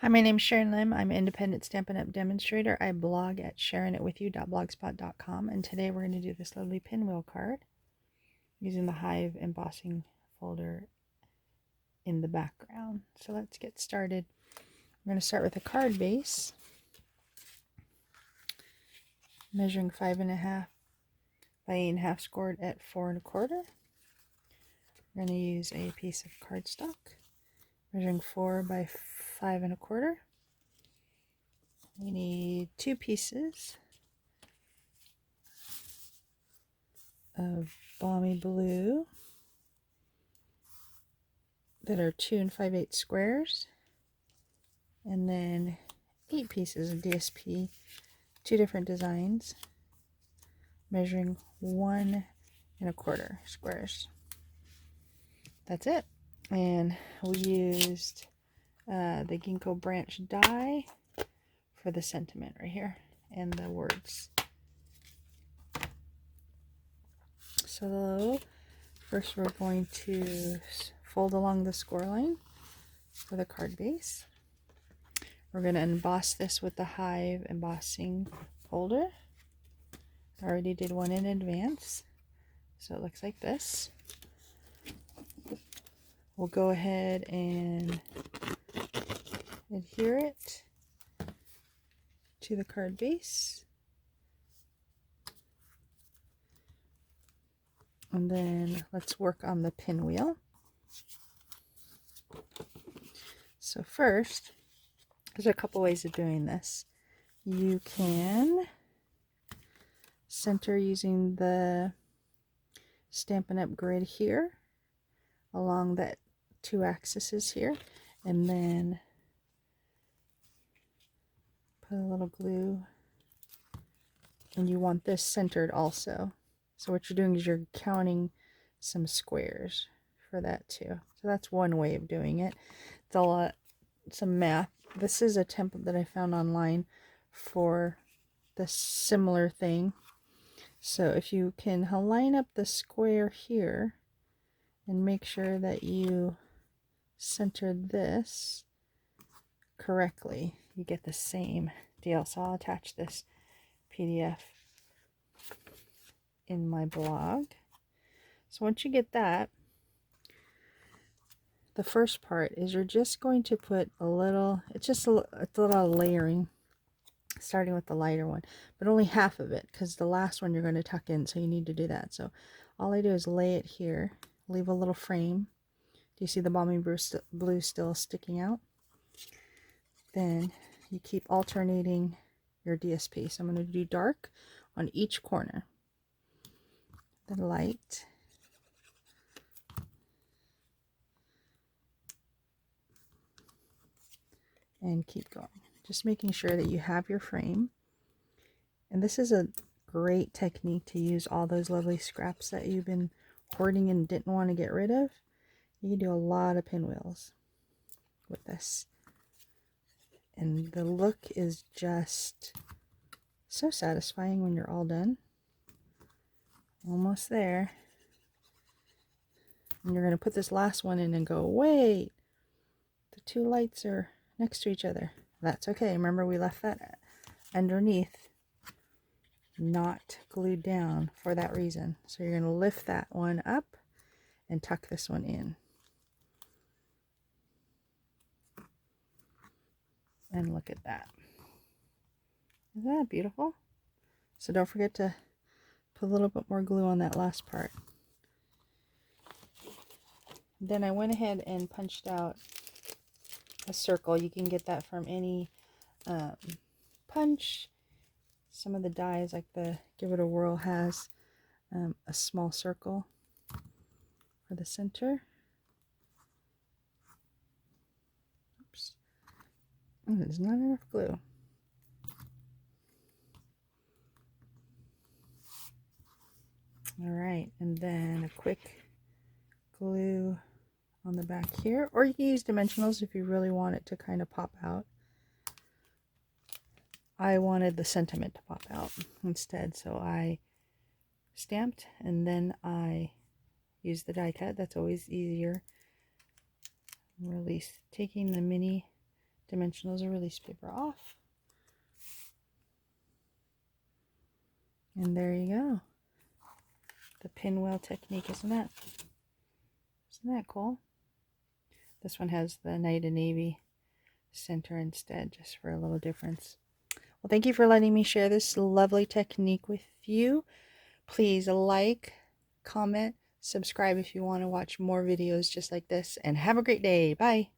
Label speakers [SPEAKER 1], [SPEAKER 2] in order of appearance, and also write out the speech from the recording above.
[SPEAKER 1] Hi, my name is Sharon Lim. I'm an independent Stampin' Up! Demonstrator. I blog at sharonitwithyou.blogspot.com, and today we're going to do this lovely pinwheel card using the Hive embossing folder in the background. So let's get started. I'm going to start with a card base, measuring 5.5 by 8.5, scored at 4.25. We're going to use a piece of cardstock, measuring 4 by 5.25. We need 2 pieces of balmy blue that are 2 5/8 squares, and then 8 pieces of DSP, 2 different designs, measuring 1.25 squares. That's it. And we used the ginkgo branch die for the sentiment right here and the words. So first we're going to fold along the score line for the card base. We're going to emboss this with the Hive embossing folder. I already did one in advance, so it looks like this. We'll go ahead and adhere it to the card base. And then let's work on the pinwheel. So first, there's a couple ways of doing this. You can center using the Stampin' Up! Grid here along that 2 axes here, and then put a little glue, and you want this centered also. So what you're doing is you're counting some squares for that too. So that's one way of doing it. It's a lot, some math. This is a template that I found online for the similar thing. So if you can line up the square here and make sure that you center this correctly, you get the same deal. So I'll attach this PDF in my blog. So once you get that, the first part is you're just going to put a little, it's a little layering, starting with the lighter one, but only half of it, because the last one you're going to tuck in, so you need to do that. So all I do is lay it here, leave a little frame. Do you see the balmy blue still sticking out? Then you keep alternating your DSP. So I'm going to do dark on each corner, then light, and keep going. Just making sure that you have your frame. And this is a great technique to use all those lovely scraps that you've been hoarding and didn't want to get rid of. You can do a lot of pinwheels with this. And the look is just so satisfying when you're all done. Almost there. And you're going to put this last one in and go, wait, the 2 lights are next to each other. That's okay. Remember, we left that underneath, not glued down for that reason. So you're going to lift that one up and tuck this one in. And look at that. Isn't that beautiful? So don't forget to put a little bit more glue on that last part. Then I went ahead and punched out a circle. You can get that from any punch. Some of the dies, like the Give It a Whirl, has a small circle for the center. Oops. Oh, there's not enough glue. All right, and then a quick glue on the back here, or you can use dimensionals if you really want it to kind of pop out. I wanted the sentiment to pop out instead, so I stamped and then I used the die cut. That's always easier. Release, taking the mini dimensionals or release paper off. And there you go. The pinwheel technique, isn't that cool? This one has the Night and Navy center instead, just for a little difference. Well, thank you for letting me share this lovely technique with you. Please like, comment, subscribe if you want to watch more videos just like this, and have a great day. Bye.